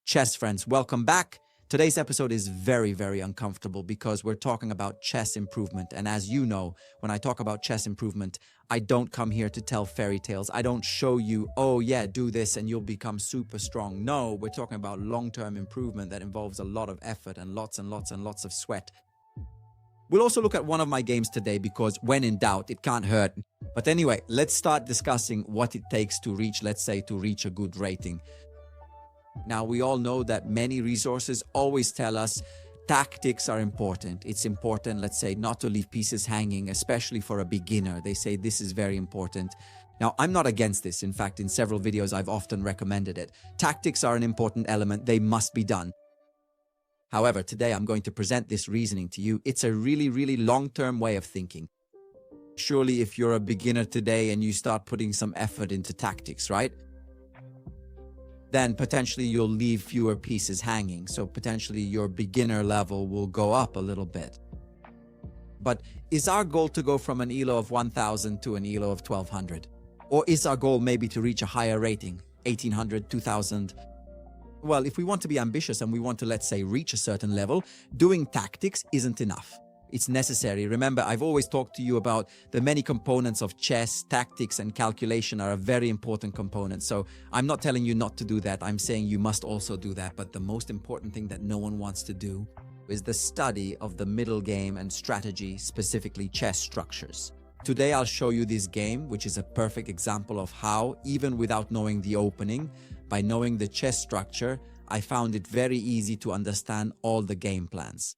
Chess friends, welcome back. Today's episode is very uncomfortable because we're talking about chess improvement. And as you know, when I talk about chess improvement, I don't come here to tell fairy tales. I don't show you, oh yeah, do this and you'll become super strong. No, we're talking about long-term improvement that involves a lot of effort and lots of sweat. We'll also look at one of my games today because when in doubt, it can't hurt. But anyway, let's start discussing what it takes to reach, to reach a good rating. Now, we all know that many resources always tell us tactics are important. It's important, not to leave pieces hanging, especially for a beginner. They say this is very important. Now, I'm not against this. In fact, in several videos, I've often recommended it. Tactics are an important element. They must be done. However, today I'm going to present this reasoning to you. It's a really long-term way of thinking. Surely, if you're a beginner today and you start putting some effort into tactics, right? Then potentially you'll leave fewer pieces hanging. So potentially your beginner level will go up a little bit. But is our goal to go from an ELO of 1000 to an ELO of 1200? Or is our goal maybe to reach a higher rating, 1800, 2000? Well, if we want to be ambitious and we want to, reach a certain level, doing tactics isn't enough. It's necessary. Remember, I've always talked to you about the many components of chess. Tactics and calculation are a very important component. So I'm not telling you not to do that. I'm saying you must also do that. But the most important thing that no one wants to do is the study of the middle game and strategy, specifically chess structures. Today, I'll show you this game, which is a perfect example of how, even without knowing the opening, by knowing the chess structure, I found it very easy to understand all the game plans.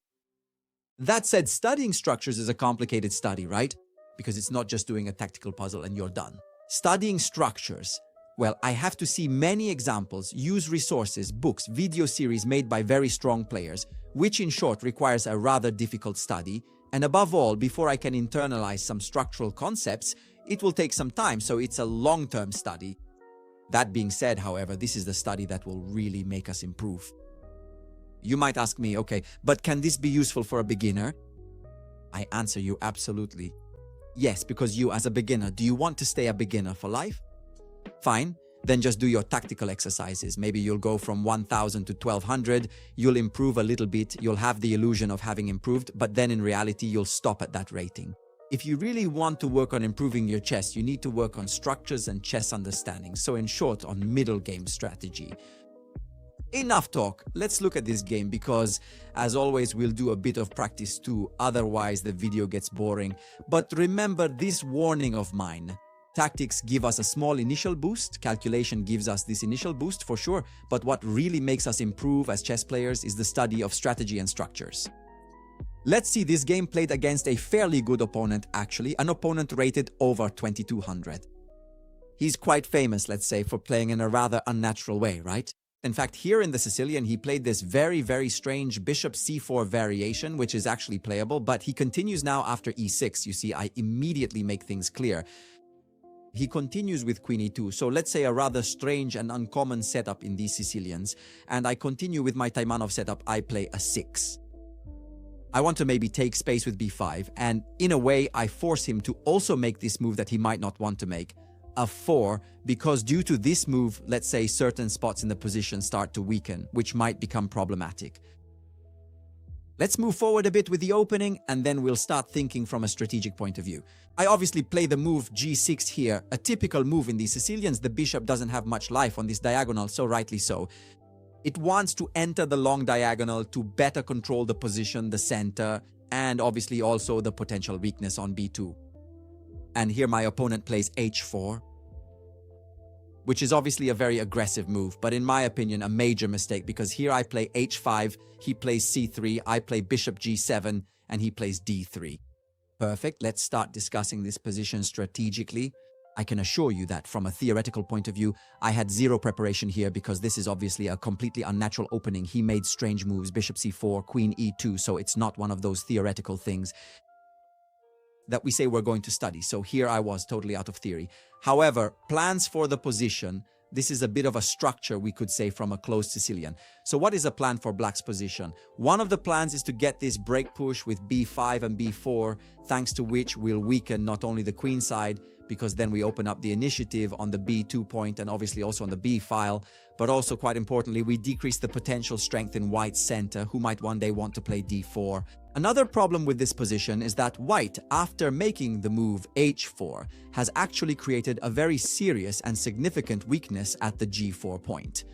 That said, studying structures is a complicated study, right? Because it's not just doing a tactical puzzle and you're done. Studying structures, well, I have to see many examples, use resources, books, video series made by very strong players, which in short requires a rather difficult study. And above all, before I can internalize some structural concepts, it will take some time, so it's a long-term study. That being said, however, this is the study that will really make us improve. You might ask me, okay, but can this be useful for a beginner? I answer you absolutely. Yes, because you as a beginner, do you want to stay a beginner for life? Fine, then just do your tactical exercises. Maybe you'll go from 1000 to 1200, you'll improve a little bit, you'll have the illusion of having improved, but then in reality, you'll stop at that rating. If you really want to work on improving your chess, you need to work on structures and chess understanding. So in short, on middle game strategy. Enough talk, let's look at this game because, as always, we'll do a bit of practice too, otherwise the video gets boring. But remember this warning of mine. Tactics give us a small initial boost, calculation gives us this initial boost for sure, but what really makes us improve as chess players is the study of strategy and structures. Let's see this game played against a fairly good opponent actually, an opponent rated over 2200. He's quite famous, for playing in a rather unnatural way, right? In fact, here in the Sicilian, he played this very strange bishop c4 variation, which is actually playable, but he continues now after e6. You see, I immediately make things clear. He continues with queen e2, so let's say a rather strange and uncommon setup in these Sicilians, and I continue with my Taimanov setup. I play a 6. I want to maybe take space with b5, and in a way, I force him to also make this move that he might not want to make, a 4, because due to this move, certain spots in the position start to weaken, which might become problematic. Let's move forward a bit with the opening, and then we'll start thinking from a strategic point of view. I obviously play the move g6 here, a typical move in the Sicilians. The bishop doesn't have much life on this diagonal, so rightly so. It wants to enter the long diagonal to better control the position, the center, and obviously also the potential weakness on b2. And here my opponent plays h4, which is obviously a very aggressive move, but in my opinion, a major mistake because here I play h5, he plays c3, I play bishop g7, and he plays d3. Perfect, let's start discussing this position strategically. I can assure you that from a theoretical point of view, I had zero preparation here because this is obviously a completely unnatural opening. He made strange moves, bishop c4, queen e2, so it's not one of those theoretical things that we say we're going to study. So here I was totally out of theory. However, plans for the position, this is a bit of a structure we could say from a closed Sicilian. So what is a plan for black's position? One of the plans is to get this break push with b5 and b4, thanks to which we'll weaken not only the queen side, because then we open up the initiative on the B2 point and obviously also on the B file. But also, quite importantly, we decrease the potential strength in white's center, who might one day want to play D4. Another problem with this position is that white, after making the move H4, has actually created a very serious and significant weakness at the G4 point.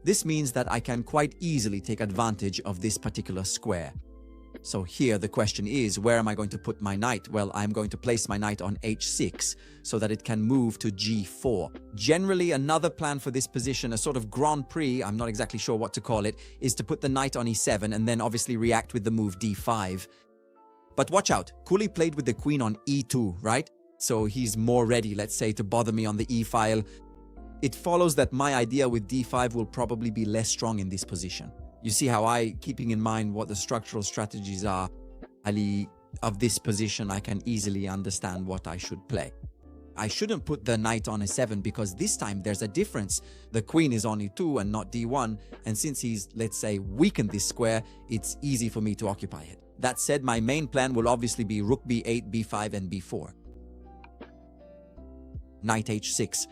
This means that I can quite easily take advantage of this particular square. So here the question is, where am I going to put my knight? Well, I'm going to place my knight on H6 so that it can move to G4. Generally, another plan for this position, a sort of Grand Prix, I'm not exactly sure what to call it, is to put the knight on E7 and then obviously react with the move D5. But watch out, Cooley played with the queen on E2, right? So he's more ready, let's say, to bother me on the E file. It follows that my idea with D5 will probably be less strong in this position. You see how keeping in mind what the structural strategies are, of this position, I can easily understand what I should play. I shouldn't put the knight on E7 because this time there's a difference. The queen is on E2 and not D1, and since he's, let's say, weakened this square, it's easy for me to occupy it. That said, my main plan will obviously be rook B8, B5, and B4. Knight H6.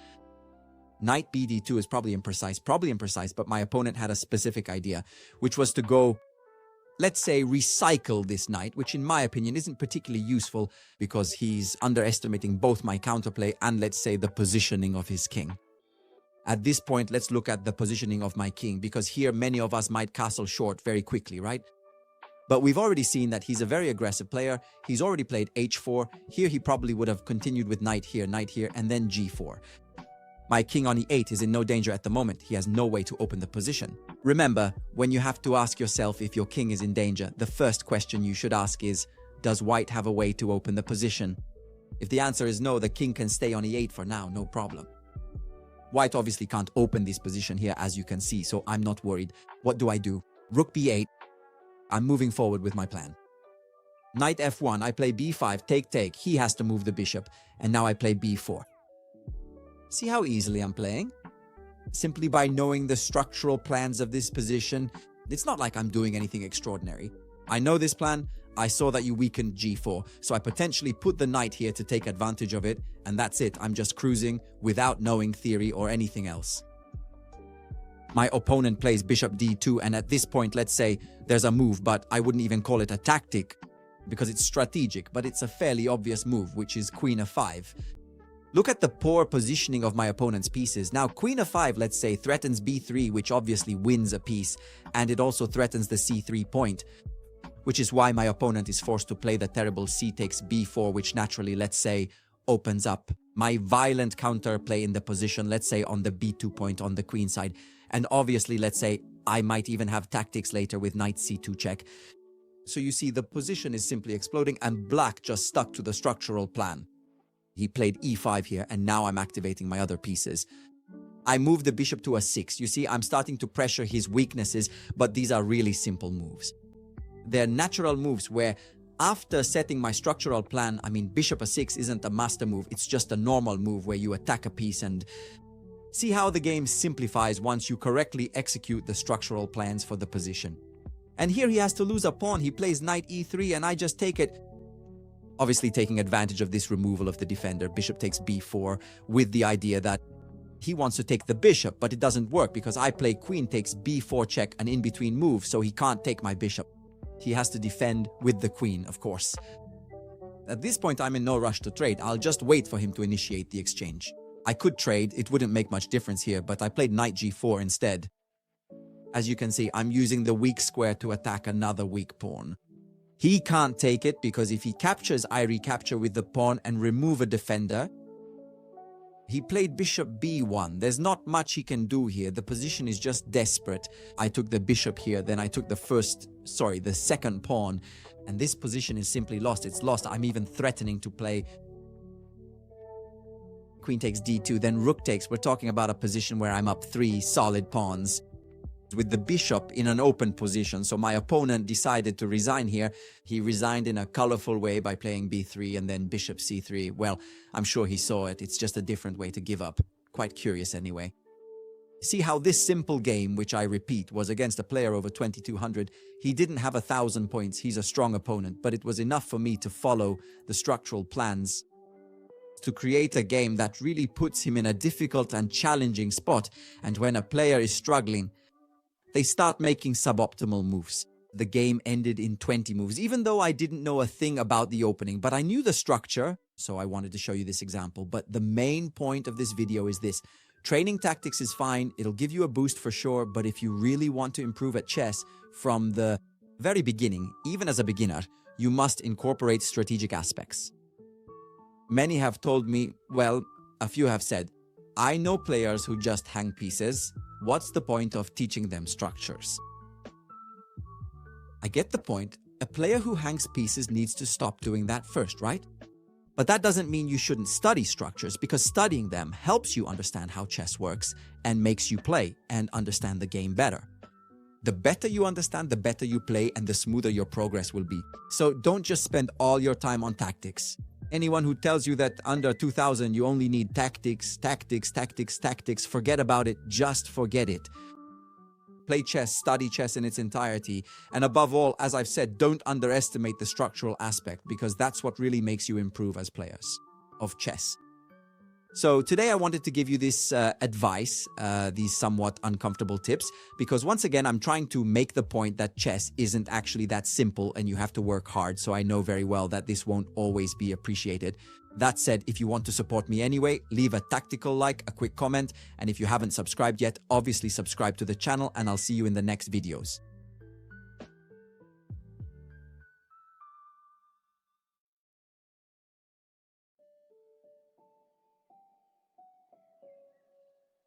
Knight BD2 is probably imprecise, but my opponent had a specific idea, which was to go, let's say, recycle this knight, which in my opinion isn't particularly useful because he's underestimating both my counterplay and, let's say, the positioning of his king. At this point, let's look at the positioning of my king, because here many of us might castle short very quickly, right? But we've already seen that he's a very aggressive player. He's already played H4. Here he probably would have continued with knight here, and then G4. My king on E8 is in no danger at the moment. He has no way to open the position. Remember, when you have to ask yourself if your king is in danger, the first question you should ask is, does white have a way to open the position? If the answer is no, the king can stay on E8 for now, no problem. White obviously can't open this position here, as you can see, so I'm not worried. What do I do? Rook B8. I'm moving forward with my plan. Knight F1, I play B5, take. He has to move the bishop, and now I play B4. See how easily I'm playing? Simply by knowing the structural plans of this position, it's not like I'm doing anything extraordinary. I know this plan, I saw that you weakened G4, so I potentially put the knight here to take advantage of it, and that's it. I'm just cruising without knowing theory or anything else. My opponent plays bishop D2, and at this point, let's say there's a move, but I wouldn't even call it a tactic because it's strategic, but it's a fairly obvious move, which is queen f5. Look at the poor positioning of my opponent's pieces. Now, queen f5, let's say, threatens b3, which obviously wins a piece, and it also threatens the c3 point, which is why my opponent is forced to play the terrible c takes b4, which naturally, let's say, opens up my violent counterplay in the position, let's say, on the b2 point on the queen side. And obviously, let's say, I might even have tactics later with knight c2 check. So you see, the position is simply exploding, and black just stuck to the structural plan. He played e5 here, and now I'm activating my other pieces. I moved the bishop to a6. You see, I'm starting to pressure his weaknesses, but these are really simple moves. They're natural moves where, after setting my structural plan, bishop a6 isn't a master move. It's just a normal move where you attack a piece, and see how the game simplifies once you correctly execute the structural plans for the position. And here he has to lose a pawn. He plays knight e3, and I just take it. Obviously taking advantage of this removal of the defender, bishop takes b4 with the idea that he wants to take the bishop, but it doesn't work because I play queen takes b4 check, an in-between move, so he can't take my bishop. He has to defend with the queen, of course. At this point, I'm in no rush to trade. I'll just wait for him to initiate the exchange. I could trade, it wouldn't make much difference here, but I played knight g4 instead. As you can see, I'm using the weak square to attack another weak pawn. He can't take it because if he captures, I recapture with the pawn and remove a defender. He played bishop b1. There's not much he can do here. The position is just desperate. I took the bishop here, then I took the second pawn, and this position is simply lost. It's lost. I'm even threatening to play queen takes d2, then rook takes. We're talking about a position where I'm up 3 solid pawns with the bishop in an open position. So my opponent decided to resign here. He resigned in a colorful way by playing b3 and then bishop c3. Well, I'm sure he saw it. It's just a different way to give up. Quite curious anyway. See how this simple game, which I repeat, was against a player over 2200. He didn't have 1,000 points. He's a strong opponent, but it was enough for me to follow the structural plans. to create a game that really puts him in a difficult and challenging spot. And when a player is struggling, they start making suboptimal moves. The game ended in 20 moves, even though I didn't know a thing about the opening, but I knew the structure, so I wanted to show you this example. But the main point of this video is this. Training tactics is fine, it'll give you a boost for sure, but if you really want to improve at chess from the very beginning, even as a beginner, you must incorporate strategic aspects. Many have told me, well, a few have said, I know players who just hang pieces. What's the point of teaching them structures? I get the point. A player who hangs pieces needs to stop doing that first, right? But that doesn't mean you shouldn't study structures, because studying them helps you understand how chess works and makes you play and understand the game better. The better you understand, the better you play and the smoother your progress will be. So don't just spend all your time on tactics. Anyone who tells you that under 2000 you only need tactics, forget about it, just forget it. Play chess, study chess in its entirety, and above all, as I've said, don't underestimate the structural aspect, because that's what really makes you improve as players of chess. So today I wanted to give you this advice, these somewhat uncomfortable tips, because once again, I'm trying to make the point that chess isn't actually that simple and you have to work hard, so I know very well that this won't always be appreciated. That said, if you want to support me anyway, leave a tactical like, a quick comment, and if you haven't subscribed yet, obviously subscribe to the channel, and I'll see you in the next videos.